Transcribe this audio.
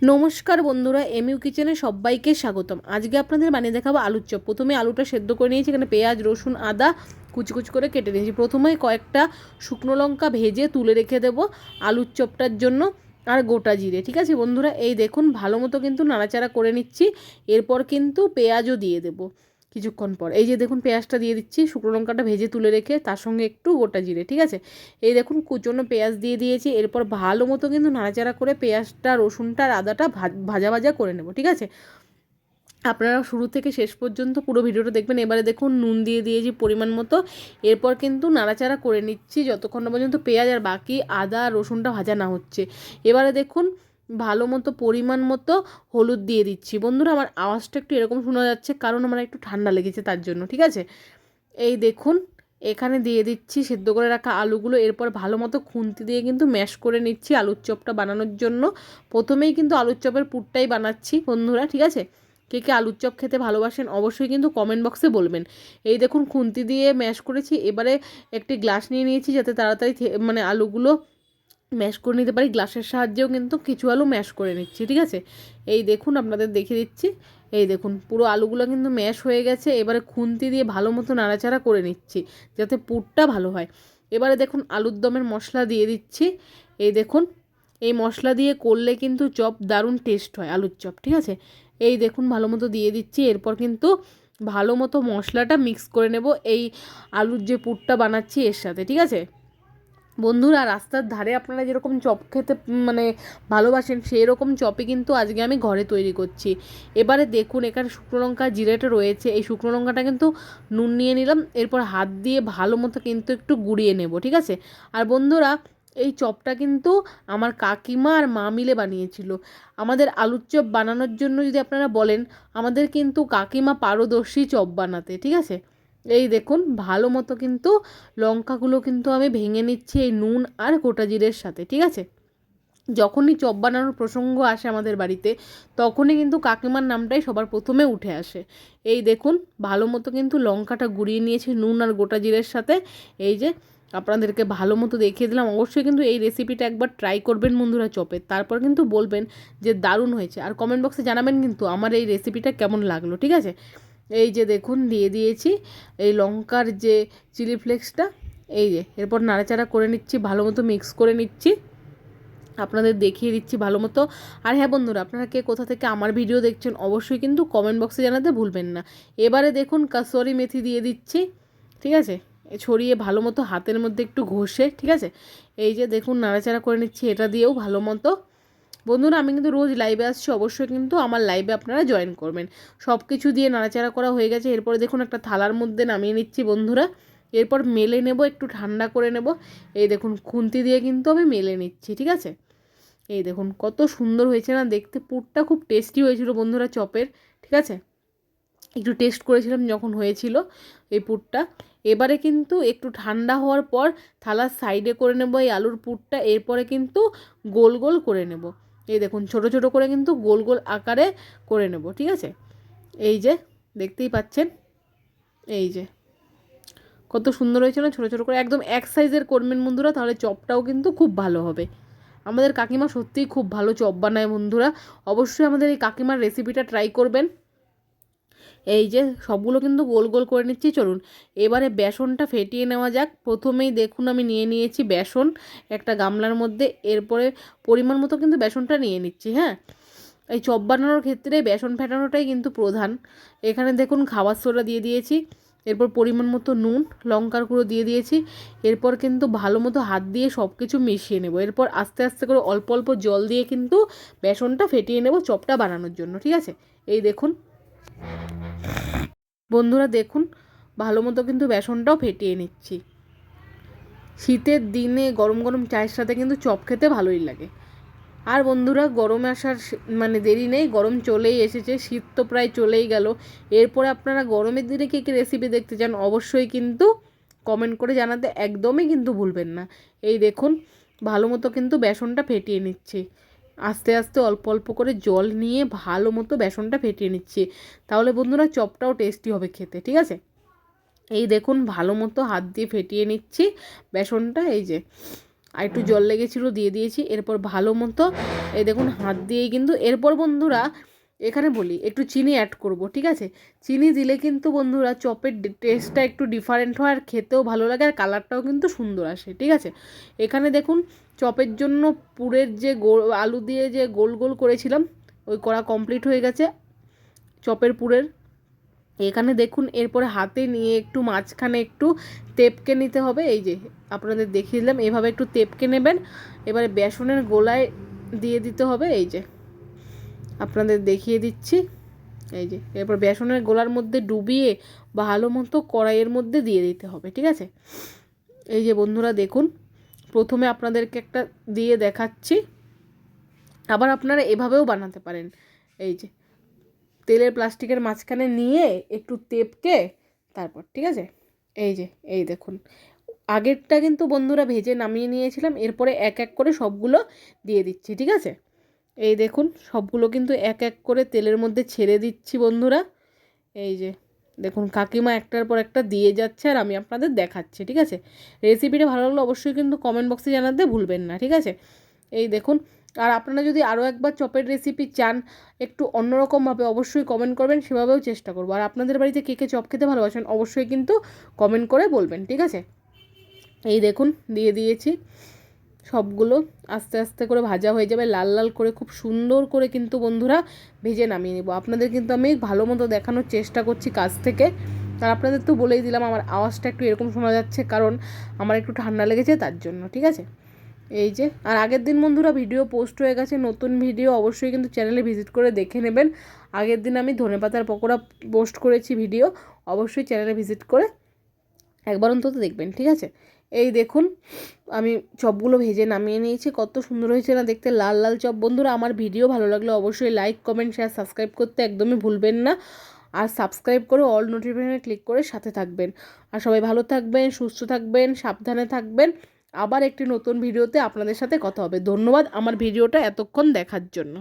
নমস্কার বন্ধুরা, এমইউ কিচেনে সবাইকে স্বাগতম। আজকে আপনাদের বানিয়ে দেখাবো আলুর চপ। প্রথমে আলুটা সেদ্ধ করে নিয়েছি, এখানে পেঁয়াজ রসুন আদা কুচি কুচি করে কেটে নিয়েছি। প্রথমে কয়েকটা শুকনো লঙ্কা ভেজে তুলে রেখে দেবো আলুর চপটার জন্য, আর গোটা জিরে। ঠিক আছে বন্ধুরা, এই দেখুন ভালো মতো কিন্তু নাড়াচাড়া করে নিচ্ছি। এরপর কিন্তু পেঁয়াজও দিয়ে দেবো কিছুক্ষণ পর। এই যে দেখুন পেঁয়াজটা দিয়ে দিচ্ছি, শুকনো লঙ্কাটা ভেজে তুলে রেখে তার সঙ্গে একটু গোটা জিরে। ঠিক আছে, এই দেখুন কুচনো পেঁয়াজ দিয়ে দিয়েছি। এরপর ভালো মতো কিন্তু নাড়াচাড়া করে পেঁয়াজটা রসুনটা আর আদাটা ভাজা ভাজা করে নেব। ঠিক আছে, আপনারা শুরু থেকে শেষ পর্যন্ত পুরো ভিডিওটা দেখবেন। এবারে দেখুন নুন দিয়ে দিয়েছি পরিমাণ মতো। এরপর কিন্তু নাড়াচাড়া করে নিচ্ছি যতক্ষণ না পর্যন্ত পেঁয়াজ আর বাকি আদা রসুনটা ভাজা না হচ্ছে। এবারে দেখুন ভালো মতো পরিমাণ মতো হলুদ দিয়ে দিচ্ছি। বন্ধুরা, আমার আওয়াজটা একটু এরকম শোনা যাচ্ছে কারণ আমার একটু ঠান্ডা লেগেছে তার জন্য। ঠিক আছে, এই দেখুন এখানে দিয়ে দিচ্ছি সেদ্ধ করে রাখা আলুগুলো। এরপর ভালো মতো খুন্তি দিয়ে কিন্তু ম্যাশ করে নিচ্ছি আলুর চপটা বানানোর জন্য। প্রথমেই কিন্তু আলুর চপের পুরটাই বানাচ্ছি বন্ধুরা। ঠিক আছে, কে কে আলুর চপ খেতে ভালোবাসেন অবশ্যই কিন্তু কমেন্ট বক্সে বলবেন। এই দেখুন খুন্তি দিয়ে ম্যাশ করেছি। এবারে একটি গ্লাস নিয়ে নিয়েছি যাতে তাড়াতাড়ি আলুগুলো ম্যাশ করে নিতে পারি। গ্লাসের সাহায্যেও কিন্তু কিছু আলু ম্যাশ করে নিচ্ছি। ঠিক আছে, এই দেখুন আপনাদের দেখিয়ে দিচ্ছি। এই দেখুন পুরো আলুগুলো কিন্তু ম্যাশ হয়ে গেছে। এবারে খুন্তি দিয়ে ভালো মতো নাড়াচাড়া করে নিচ্ছি যাতে পুরটা ভালো হয়। এবারে দেখুন আলুর দমের মশলা দিয়ে দিচ্ছি। এই দেখুন এই মশলা দিয়ে করলে কিন্তু চপ দারুণ টেস্ট হয় আলুর চপ। ঠিক আছে, এই দেখুন ভালো মতো দিয়ে দিচ্ছি। এরপর কিন্তু ভালো মতো মশলাটা মিক্স করে নেব এই আলুর যে পুরটা বানাচ্ছি এর সাথে। ঠিক আছে বন্ধুরা, রাস্তার ধারে আপনারা যেরকম চপ খেতে ভালোবাসেন সেই রকম চপই কিন্তু আজকে আমি ঘরে তৈরি করছি। এবারে দেখুন এখানে শুকনো লঙ্কা জিরেটা রয়েছে। এই শুকনো লঙ্কাটা কিন্তু নুন নিয়ে নিলাম। এরপর হাত দিয়ে ভালো মতো কিন্তু একটু গুঁড়িয়ে নেব। ঠিক আছে, আর বন্ধুরা এই চপটা কিন্তু আমার কাকিমা আর মা মিলে বানিয়েছিল। আমাদের আলুর চপ বানানোর জন্য যদি আপনারা বলেন, আমাদের কিন্তু কাকিমা পারদর্শী চপ বানাতে। ঠিক আছে, এই দেখুন ভালো মতো কিন্তু লঙ্কাগুলো কিন্তু আমি ভেঙে নিচ্ছি এই নুন আর গোটা জিরের সাথে। ঠিক আছে, যখনই চপ বানানোর প্রসঙ্গ আসে আমাদের বাড়িতে তখনই কিন্তু কাকিমার নামটাই সবার প্রথমে উঠে আসে। এই দেখুন ভালো মতো কিন্তু লঙ্কাটা গুঁড়িয়ে নিয়েছি নুন আর গোটা জিরের সাথে। এই যে আপনাদেরকে ভালো মতো দেখিয়ে দিলাম। অবশ্যই কিন্তু এই রেসিপিটা একবার ট্রাই করবেন বন্ধুরা চপের, তারপর কিন্তু বলবেন যে দারুণ হয়েছে, আর কমেন্ট বক্সে জানাবেন কিন্তু আমার এই রেসিপিটা কেমন লাগলো। ঠিক আছে, এই যে দেখুন দিয়ে দিয়েছি এই লঙ্কার যে চিলি ফ্লেক্সটা। এই যে এরপর নাড়াচাড়া করে নিচ্ছি, ভালো মতো মিক্স করে নিচ্ছি, আপনাদের দেখিয়ে দিচ্ছি ভালো মতো। আর হ্যাঁ বন্ধুরা, আপনারা কে কোথা থেকে আমার ভিডিও দেখছেন অবশ্যই কিন্তু কমেন্ট বক্সে জানাতে ভুলবেন না। এবারে দেখুন কাসুরি মেথি দিয়ে দিচ্ছি। ঠিক আছে, ছড়িয়ে ভালো মতো হাতের মধ্যে একটু ঘষে। ঠিক আছে, এই যে দেখুন নাড়াচাড়া করে নিচ্ছি এটা দিয়েও ভালো মতো। বন্ধুরা, আমি কিন্তু রোজ লাইভে আসছি, অবশ্যই কিন্তু আমার লাইভে আপনারা জয়েন করবেন। সব কিছু দিয়ে নাড়াচাড়া করা হয়ে গেছে। এরপরে দেখুন একটা থালার মধ্যে নামিয়ে নিচ্ছি বন্ধুরা। এরপর মেলে নেব, একটু ঠান্ডা করে নেব। এই দেখুন খুন্তি দিয়ে কিন্তু আমি মেলে নিচ্ছি। ঠিক আছে, এই দেখুন কত সুন্দর হয়েছে না দেখতে। পুরটা খুব টেস্টি হয়েছিল বন্ধুরা চপের। ঠিক আছে, একটু টেস্ট করেছিলাম যখন হয়েছিল এই পুরটা। এবারে কিন্তু একটু ঠান্ডা হওয়ার পর থালার সাইডে করে নেব এই আলুর পুরটা। এরপরে কিন্তু গোল গোল করে নেব। এই দেখুন ছোট ছোট করে কিন্তু গোল গোল আকারে করে নেব। ঠিক আছে, এই যে দেখতেই পাচ্ছেন, এই যে কত সুন্দর হয়েছিল। ছোটো ছোটো করে একদম এক সাইজের করবেন বন্ধুরা, তাহলে চপটাও কিন্তু খুব ভালো হবে। আমাদের কাকিমা সত্যিই খুব ভালো চপ বানায় বন্ধুরা। অবশ্যই আমাদের এই কাকিমার রেসিপিটা ট্রাই করবেন। এই যে সবগুলো কিন্তু গোল গোল করে নিচ্ছি। চলুন এবারে বেসনটা ফেটিয়ে নেওয়া যাক। প্রথমেই দেখুন আমি নিয়ে নিয়েছি বেসন একটা গামলার মধ্যে। এরপরে পরিমাণ মতো কিন্তু বেসনটা নিয়ে নিচ্ছি। হ্যাঁ, এই চপ বানানোর ক্ষেত্রে বেসন ফেটানোটাই কিন্তু প্রধান। এখানে দেখুন খাবার সোডা দিয়ে দিয়েছি। এরপর পরিমাণ মতো নুন লঙ্কার গুঁড়ো দিয়ে দিয়েছি। এরপর কিন্তু ভালো মতো হাত দিয়ে সব কিছু মিশিয়ে নেব। এরপর আস্তে আস্তে করে অল্প অল্প জল দিয়ে কিন্তু বেসনটা ফেটিয়ে নেব চপটা বানানোর জন্য। ঠিক আছে, এই দেখুন বন্ধুরা, দেখুন ভালো মতো কিন্তু বেসনটাও ফেটিয়ে নিচ্ছি। শীতের দিনে গরম গরম চায়ের সাথে কিন্তু চপ খেতে ভালোই লাগে। আর বন্ধুরা, গরমে আসার দেরি নেই, গরম চলেই এসেছে, শীত তো প্রায় চলেই গেল। এরপরে আপনারা গরমের দিনে কী কী রেসিপি দেখতে চান অবশ্যই কিন্তু কমেন্ট করে জানাতে একদমই কিন্তু ভুলবেন না। এই দেখুন ভালো মতো কিন্তু বেসনটা ফেটিয়ে নিচ্ছি। আস্তে আস্তে অল্প অল্প করে জল নিয়ে ভালো মতো বেসনটা ফেটিয়ে নিচ্ছি, তাহলে বন্ধুরা চপটাও টেস্টি হবে খেতে। ঠিক আছে, এই দেখুন ভালো মতো হাত দিয়ে ফেটিয়ে নিচ্ছি বেসনটা। এই যে আর একটু জল লেগেছিলো দিয়ে দিয়েছি। এরপর ভালো মতো এই দেখুন হাত দিয়েই কিন্তু এরপর বন্ধুরা এখানে বলি একটু চিনি অ্যাড করব, ঠিক আছে। চিনি দিলে কিন্তু বন্ধুরা চপের টেস্টটা একটু ডিফারেন্ট হয় আর খেতেও ভালো লাগে আর কালারটাও কিন্তু সুন্দর আসে, ঠিক আছে। এখানে দেখুন চপের জন্য পুরের যে আলু দিয়ে যে গোল গোল করেছিলাম ওই করা কমপ্লিট হয়ে গেছে চপের পুরের। এখানে দেখুন এরপরে হাতে নিয়ে একটু মাঝখানে একটু তেপকে নিতে হবে, এই যে আপনাদের দেখিয়ে দিলাম এভাবে একটু তেপকে নেবেন। এবারে বেসনের গোলায় দিয়ে দিতে হবে, এই যে আপনাদের দেখিয়ে দিচ্ছি, এই যে এরপর বেসনের গোলার মধ্যে ডুবিয়ে ভালো মতো কড়াইয়ের মধ্যে দিয়ে দিতে হবে, ঠিক আছে। এই যে বন্ধুরা দেখুন প্রথমে আপনাদেরকে একটা দিয়ে দেখাচ্ছি, আবার আপনারা এভাবেও বানাতে পারেন। এই যে তেলের প্লাস্টিকের মাঝখানে নিয়ে একটু তেপকে তারপর, ঠিক আছে। এই যে এই দেখুন আগেরটা কিন্তু বন্ধুরা ভেজে নামিয়ে নিয়েছিলাম, এরপরে এক এক করে সবগুলো দিয়ে দিচ্ছি, ঠিক আছে। এই দেখুন সবগুলো কিন্তু এক এক করে তেলের মধ্যে ছেড়ে দিচ্ছি বন্ধুরা। এই যে দেখুন কাকিমা একটার পর একটা দিয়ে যাচ্ছে আর আমি আপনাদের দেখাচ্ছি, ঠিক আছে। রেসিপিটা ভালো লাগলে অবশ্যই কিন্তু কমেন্ট বক্সে জানাতে ভুলবেন না, ঠিক আছে। এই দেখুন আর আপনারা যদি আরও একবার চপের রেসিপি চান একটু অন্যরকমভাবে অবশ্যই কমেন্ট করবেন, সেভাবেও চেষ্টা করবো। আর আপনাদের বাড়িতে কে কে চপ খেতে ভালোবাসেন অবশ্যই কিন্তু কমেন্ট করে বলবেন, ঠিক আছে। এই দেখুন দিয়ে দিয়েছি সবগুলো, আস্তে আস্তে করে ভাজা হয়ে যাবে লাল লাল করে, খুব সুন্দর করে কিন্তু বন্ধুরা ভেজে নামিয়ে নেব। আপনাদের কিন্তু আমি ভালো মতো দেখানোর চেষ্টা করছি কাছ থেকে। আর আপনাদের তো বলেই দিলাম আমার আওয়াজটা একটু এরকম শোনা যাচ্ছে কারণ আমার একটু ঠান্ডা লেগেছে তার জন্য, ঠিক আছে। এই যে আর আগের দিন বন্ধুরা ভিডিও পোস্ট হয়ে গেছে, নতুন ভিডিও অবশ্যই কিন্তু চ্যানেলে ভিজিট করে দেখে নেবেন। আগের দিন আমি ধনেপাতার পকোড়া পোস্ট করেছি ভিডিও, অবশ্যই চ্যানেলে ভিজিট করে একবার অন্তত দেখবেন, ঠিক আছে। এই দেখুন আমি চপগুলো ভেজে নামিয়ে নিয়েছি, কত সুন্দর হয়েছে না দেখতে লাল লাল চপ। বন্ধুরা আমার ভিডিও ভালো লাগলে অবশ্যই লাইক কমেন্ট শেয়ার সাবস্ক্রাইব করতে একদমই ভুলবেন না। আর সাবস্ক্রাইব করে অল নোটিফিকেশনে ক্লিক করে সাথে থাকবেন। আর সবাই ভালো থাকবেন, সুস্থ থাকবেন, সাবধানে থাকবেন। আবার একটি নতুন ভিডিওতে আপনাদের সাথে কথা হবে। ধন্যবাদ আমার ভিডিওটা এতক্ষণ দেখার জন্য।